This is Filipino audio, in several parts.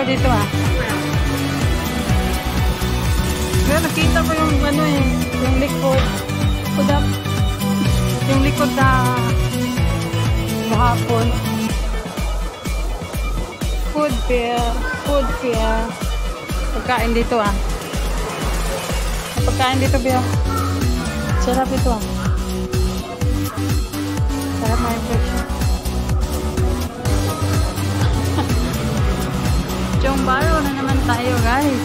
dito ah. Pero nakita ko yung ano eh, yung likod. Kudap. Yung likod na kahapon. Food fair. Food fair. Pagkain dito ah. Pagkain dito Biyo. Sarap ito ah. Sarap na yung presyo. Chong Baro na naman tayo guys.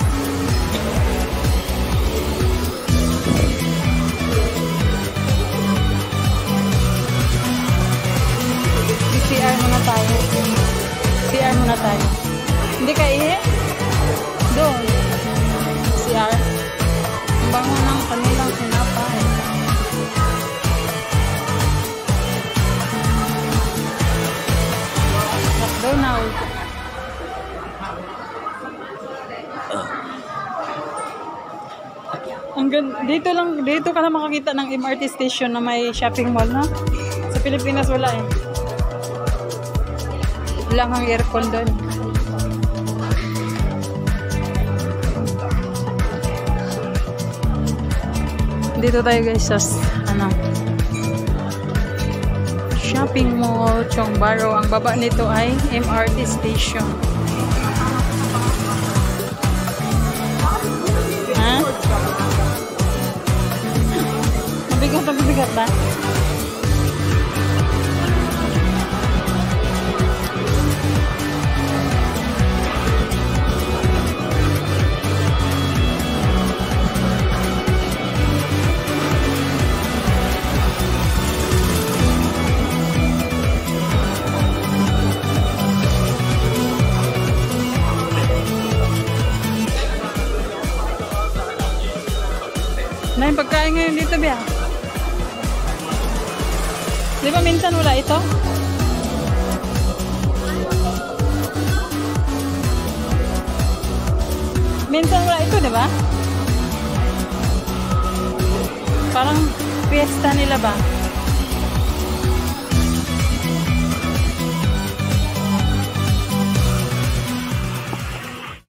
CR muna tayo. CR muna tayo. Hindi ka ihe? Doon. CR. Ang bango ng kanilang sinapay. McDonald's. Dito ka na makakita ng MRT station na may shopping mall, no? Sa Pilipinas wala eh. Lang ang aircon doon. Dito tayo guys sa shopping mall Chong Baro. Ang baba nito ay MRT station. Ha? Mabigat ba? Na yung pagkain ngayon dito, Bia. Di ba minsan wala ito? Minsan wala ito, di ba? Parang fiesta nila ba?